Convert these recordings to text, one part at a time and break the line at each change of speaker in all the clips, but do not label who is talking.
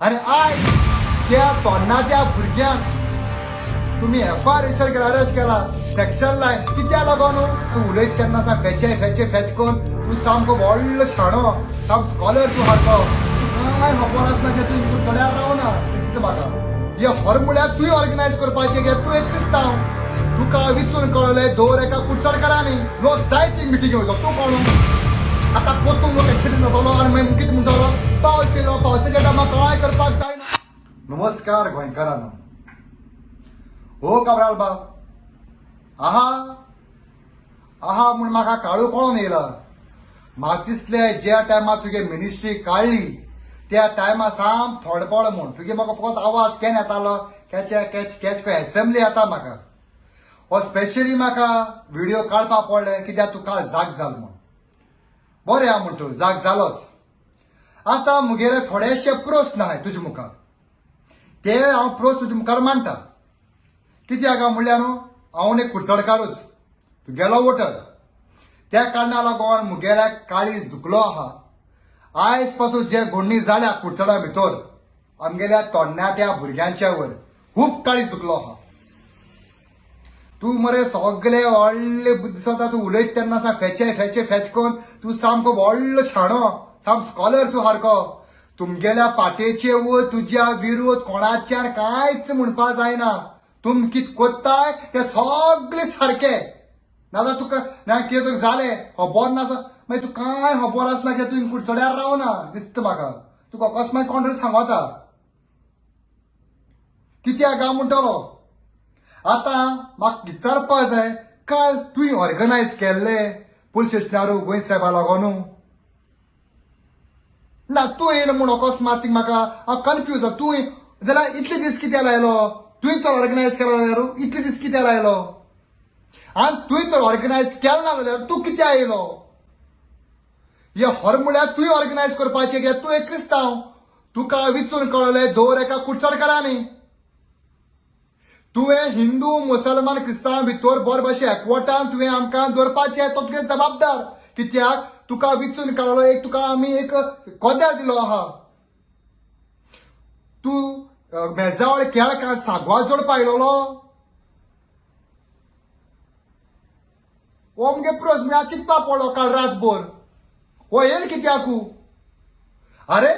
आणि आय त्या तोंडाच्या भुरग्यांक तुम्ही एफआर अरेस्ट केला सेक्शन लायन कित्या लागून तू उलयत तेन्ना सा फेच कोन तू सामको व्हडलो शाणो साम स्कॉलर तू सारको काय खबर आसना की तू चड्यार रावना दिसता म्हाका ह्या फॉर्मुल्याक तुवें ऑर्गनायज करपाचें गे तूं एक दिसता तुका विचून कळलें दवर एका कुडचडकारांनी लोक जायती मिटींग घेवलो तूं कोण आता पोतून लोक एक्सिडेंट जातलो आणि मागीर कितें म्हणटलो पावस येयलो पावसाच्या टायमार कांय करपाक जायना. नमस्कार गोंयकारांनो. हो काबराल बाब आहा म्हूण म्हाका काळू कळून येयला. म्हाका दिसलें ज्या टायमार तुगे मिनिस्ट्री काडली त्या टायमार साम थोडपळ म्हूण तुगे म्हाका फकत आवाज केन येतालो कॅच एसेंब्ली येता म्हाका हो स्पेशली म्हाका व्हिडिओ काडपाक पडले कित्याक तुका जाग जाल म्हूण बरें हा म्हणटो जाग जालोच. आतां मुगेले थोडेशे प्रश्न आहाय तुजे मुखार ते हांव प्रश्न तुजे मुखार मांडटा. कित्याक काय म्हणल्यार न्हू हांव एक कुडचडकारूच तुगेलो वोटर त्या कारणाक लागून मुगेल्या काळीज दुखलो आहा. आयज पासून जे घडणी जाल्या कुडचडा भितर आमगेल्या तरणाट्या भुरग्यांच्या वयर खूब काळीज दुखलो आहा. तू मरे सगळे व्हडले दिसता तू उलयत तेन्ना सा फेच कोन तू सामको व्हडलो शाणो साम स्कॉलर तू सारको तुमगेल्या पाटेचे वयर तुज्या विरोध कोणाच्यान कांयच म्हणपा जायना. तुम कित कोत्ताय ते सगळे सारखे नाजाल्यार तुका ना कितें जालें खबर ना मागीर तू कांय खबर आसना की तूं कुडचड्यार रावना दिसता म्हाका तुका कसो मागीर कोण तरी सांगता कित्याक काय म्हणटलो. आतां म्हाका विचारपा जाय काल तुवें ऑर्गनायज केल्ले पुलीस स्टेशनार गोंय साहेबा लागून ना तूं येयलो म्हूण अकस्मात म्हाका हांव कन्फ्यूज तूं जाल्यार इतले दीस कित्याक लायलो तुवें तो ऑर्गनायज केलो जाल्यार इतले दीस कित्याक लायलो आनी तुवें तो ऑर्गनायज केलो ना जाल्यार तूं कित्याक येयलो. ह्या फॉर्मुल्याक तुवें ऑर्गनायज करपाचें गे तूं एक क्रिस्तांव तुका विचून कळलें दवर एका कुडचडकारांनी तुवें हिंदू मुसलमान क्रिस्तांव भितर बरे भशेन एकवटान तुवें आमकां दवरपाचें तो तुवें जबाबदार. कित्याक तुका विचून कळलो एक तुका आमी एक कोद्यार दिलो आहा. तूं मेजावळ केळकार सांगवा जोडपा आयलोलो हो मुगे प्रश्न हांव चिंतपा पडलो काल रातभर हो येयलो कित्याकू. अरे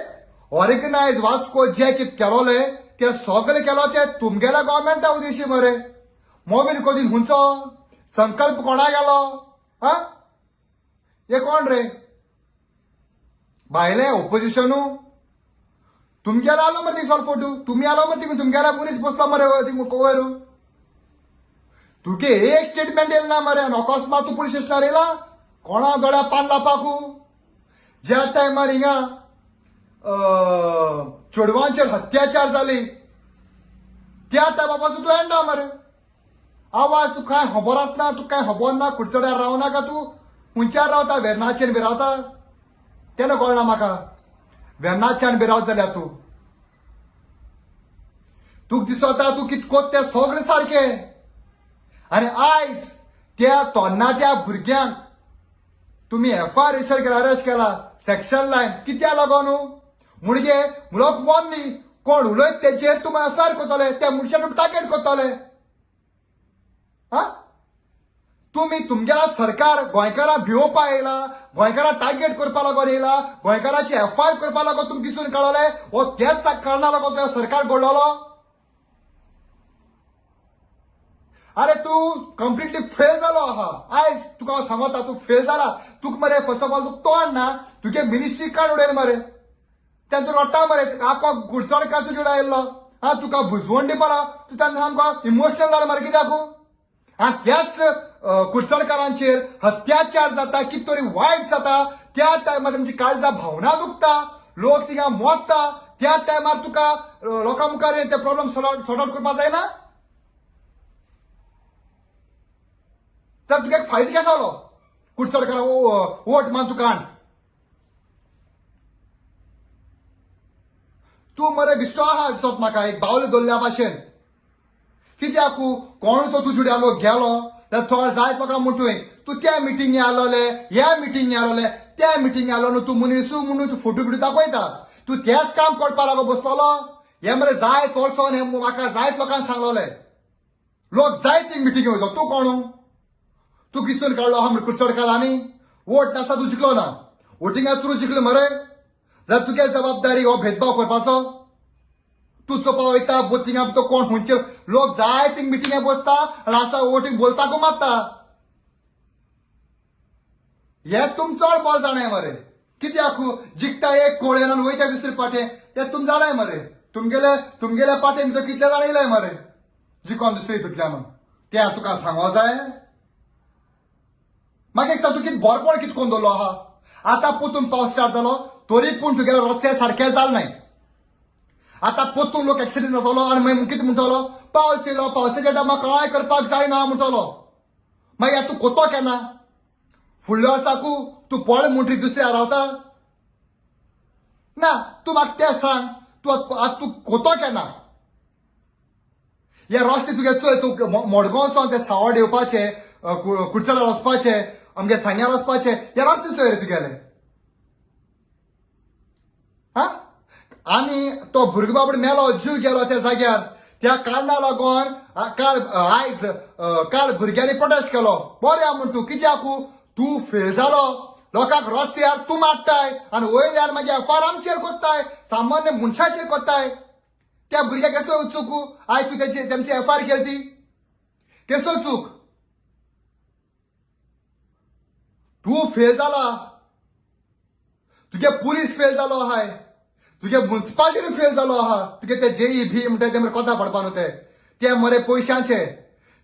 ऑर्गनायज वास्को जे कितें केलोले ते सगळे केलो ते तुमगेल्या गव्हर्मेंटा उद्देशी मरे मोबील कोणी हुंचो संकल्प कोणा गेलो हा हे कोण रे भायले ओपोजिशनू तुमगेला आलो मरे दिसोल फोटो तुम्ही आलो मरे तिंग तुमगेला पुलीस बसलो मरे थिंग कवर तुगे एक स्टेटमेंट येयला ना मरे अकस्मात तू पुलीस स्टेशनार येयला कोणा दोळ्या पान लावपाकू. ज्या टायमार हिंगा चेडवांचेर अत्याचार जाली त्या टायमा पासून तू येना मरे आवाज तू काय खबर आसना तू काय खबर ना कुडचड्यार रावना का तू खुंयच्यार रावता वेर्नाचेर बी रावता तेन्ना कळना म्हाका वेर्नाच्यान बी रावत जाल्यार तुका दिसता तू कित कोत ते सगळे सारखे. आनी आयज त्या तरणाट्या भुरग्यांक तुम्ही एफआर अरेस्ट केला सेक्शन लायन कित्या लागून म्हणजे लोक मोन्नी कोण उलयत तेचेर तुमी एफआर करतले त्या मनशाक टार्गेट करतले. हा तुम्ही तुमगेला सरकार गोंयकारां भिवपा येयला गोंयकारां टार्गेट करपा लागून येयला गोंयकारांची एफआर करपा लागून तुमकां दिसून कळले हो तेच कारणां लागून तो सरकार घडलोलो. अरे तू कम्प्लिटली फेल जालो आहा. आयज तुका हांव सांगता तू फेल जाला तुका मरे फर्स्ट ऑफ ऑल तुका तोंड ना तुगे मिनिस्ट्री काड उडयला मरे तेन्ना तूं रडटा मरे आको कुडचडकार तुजे कडेन आयल्लो हा तुका बुजवण दिवपाला तू तेन्ना सामको इमोशनल जाला मरे कित्याक आनी त्याच कुडचडकारांचेर अत्याचार जाता कितें तरी वायट जाता त्या टायमार तुमची काळजां भावना दुखता लोक थिंगा मोडटा त्या टायमार तुका लोकां मुखार ते प्रॉब्लेम सॉर्ट आउट करपा जायना. तर तुका एक फायदो कसो जालो कुडचडकारां वोट मान तुका आण तू मरे बिश्टो आहा दिसत म्हाका एक बावली दवरल्या भाशेन कित्याक कोण तो तुजे आलो गेलो जाल्यार थोडे जायत लोकांक म्हणटुय तू त्या मिटिंगे आलोले ह्या मिटिंगे आलोले त्या मिटिंगे आलो न्हू तू मनीस म्हणून तू फोटो बिटो दाखयता तू तेच काम करपा लागो बसलोलो हे मरे जाय तोडचोन हे म्हाका जायत लोकांक सांगलोले लोक जायत मिटींग वयलो तू कोण तू किचून काडलो आहा म्हण कुचड काल आनी वोट नासा तू जिखलो ना वोटिंगात तू जिखलो मरे जाल्यार तुगे जबाबदारी हो भेदभाव करपाचो तू चोपा वयता बोथिंगा तो कोण खंयचे लोक जाय थिंग मिटिंगे बसता लास्टा वोटींग बोलता को मारता हे तुम चड बॉल जाणाय मरे कित्याक जिखता एक कोळेन आनी वयता दुसरे पाटे ते तुम जाणाय मरे तुमगेल्या पाटे भितर कितले जाण येयलाय मरे जिखोन दुसरे हितूंतल्यान ते तुका सांगो जाय म्हाका एक सांग तूं कितें बरपण कितें कोन्न दवरलो आहा आतां पोतून पावस स्टार्ट जालो तरी पूण तुगेले रस्ते सारके जाल नाय आता पोतून लोक एक्सिडेंट जातलो आनी मागीर कितें म्हणटलो पावस येयलो पावसाच्या टायमार कांय करपाक जायना म्हणटलो मागीर तूं कोतो केन्ना फुडल्या वर्साकू तूं पळ म्हणटरी दुसऱ्या रावता ना तूं म्हाका तें सांग तूं कोतो केन्ना हे रस्ते तुगे चोय तूं मडगांवसून ते सावड येवपाचे कुडचड्यार वचपाचे आमगे सांग्यार वचपाचे हे रस्ते चोय रे तुगेले हा आनी तो भुरगो बाबड मेलो जीव गेलो त्या जाग्यार त्या कारणाक लागून काल भुरग्यांनी प्रोटेस्ट केलो बरें म्हण तूं कित्याक तूं फेल जालो लोकांक रस्त्यार तूं मारताय आनी वयल्यान मागीर एफआर आमचेर कोत्ताय सामान्य मनशाचेर कोत्ताय त्या भुरग्याक केसो चूक आयज तूं तेंची एफआर केली ती केसो चूक तूं फेल जाला तुगे पुलीस फेल जालो आहाय तुगे म्युन्सिपालिटीन फेल जालो आहा तुगे ते जेई भी म्हणटा ते मरे कोता पडपा न्हू ते मरे पयशांचे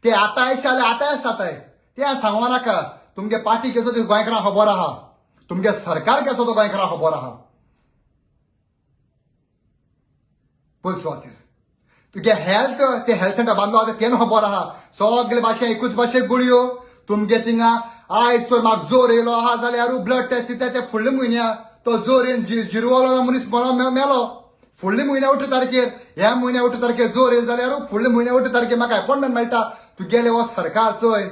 ते आतांय जाले आतांच जाताय ते सांगवा नाका तुमगे पार्टी केसो तो गोंयकारांक खबर आहा तुमगे सरकार केसो तो गोंयकारांक खबर आहा पळय सुवातेर तुगे हेल्थ ते हेल्थ सेंटर बांदलो आहा तेन खबर आहा सगळे भाशे एकूच भाशेक गुळयो तुमगे थिंगा आयज तर म्हाका जोर येयलो आहा जाल्यार ब्लड टेस्ट ते फुडल्या म्हयन्या तो जोर येवन जिरवलो मनीस मेलो फुडल्या म्हयन्या 8 तारखेर ह्या म्हयन्या 8 तारखेर जोर येयलो जाल्यार फुडल्या म्हयन्या 8 तारखेर म्हाका अपॉइंटमेंट मेळटा तुगेले हो सरकार चोय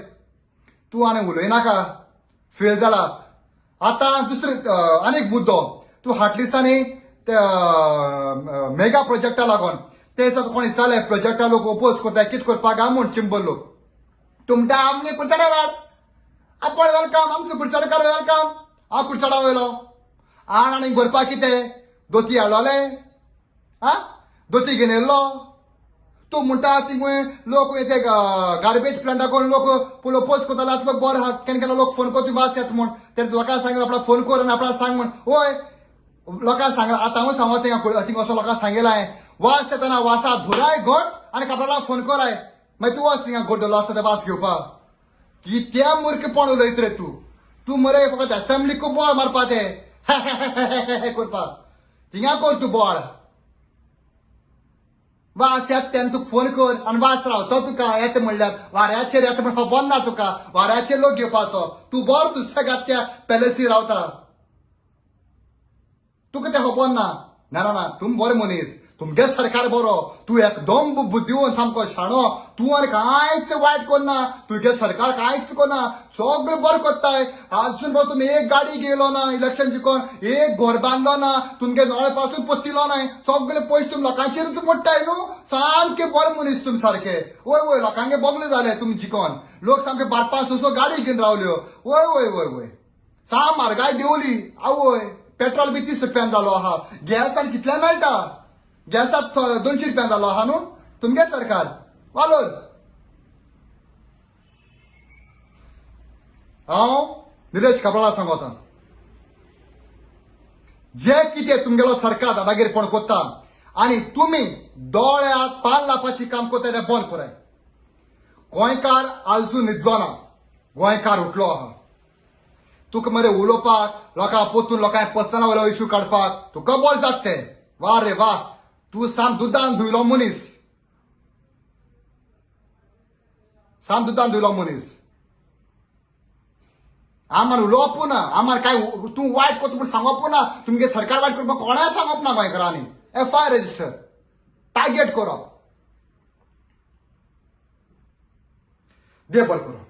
तूं आनी उलयनाका फेल जाला आतां दुसरे आनीक मुद्दो तूं हाटलिसांनी ते मेगा प्रोजेक्टा लागून ते दिसा कोणी चले प्रोजेक्टा लोक ओपोज करताय कितें करपाक काय म्हूण चिंबल लोक तूं म्हणटा आमगे कुडचड्यार हाड आपण वेलकम आमचो कुडचडकार वेलकम हांव कुडचडा वयलो आनी भरपाक कितें दोती हाडलोले हा दोती घेवन येयल्लो तूं म्हणटा थिंग लोक ते गार्बेज प्लांटाक लोक पोज करताले आतां लोक बरो आहा केन्ना केन्ना लोक फोन करता वास येता म्हूण ते लोकांक सांगले आपणा फोन कर आनी आपणा सांग म्हूण वय लोकांक सांगला आतां हांव सांगो थिंग असो लोकांक सांगेला हांवें वास येताना वासा धुराय घोट आनी कापडाला फोन कराय मागीर तूं वच थिंगा घोट दवरलो आसता ते वास घेवपाक कित्या मुर्खपण उलयत रे तूं मरे फकत असेंब्लीक बोळ मारपा ते करपाक थिंगा कर तूं बोळ वास येता तेन्ना तुका फोन कर आनी वास रावतो तुका येता म्हणल्यार वाऱ्याचेर येता म्हण खबर ना तुका वाऱ्याचेर लोक घेवपाचो तूं बरो सुसेगाद त्या पॅलेसी रावता तुका तें खबर ना ना ना तुम बरो मनीस तुमगे सरकार बरो तूं एकदम बुद्धिवन सामको शाणो तूं आनी कांयच वायट करना तुगे सरकार कांयच करना सगळें बरें करताय आजून पासून तुमी एक गाडी गेलो ना इलेक्शन जिखोन एक घर बांदलो ना तुमगे नळ पासून पत्तिलो नाय सगळे पयशे तुमी लोकांचेरूच मोडटाय न्हू सामके बरे मनीस तुमी सारके वय वय लोकांगे बोगले जाले तुमी जिखोन लोक सामके बारपा सुसो गाडी घेवन रावल्यो वय वय वय वय साम म्हारगाय देंवली आवय पेट्रोल बी 30 रुपयान जालो आहा गॅसान कितल्या मेळटा गॅसात 200 रुपयान जालो आहा न्हू तुमगे सरकार वालोर हांव निलेश कापळा सांगता जे कितें तुमगेलो सरकार दादागिरीपण कोत्ता आनी तुमी दोळ्यात पान लावपाची काम कोत्ता तें बंद कराय गोंयकार आजून न्हिदलो ना गोंयकार उठलो आहा तुका मरे उलोवपाक लोकांक पोतून लोकांक पर्सनल वयलो इश्यू काडपाक तुका बॉल जात तें वा रे वा तूं साम दुदान धुयलो मनीस साम दुदान धुयलो मनीस आम्हाला उलोवप ना आम्हाला काय तूं वायट करता म्हूण सांगप ना तुमगे सरकार वायट करपाक कोणाय सांगप ना गोंयकारांनी एफआयआर रेजिस्टर टार्गेट करप दे बरें करूं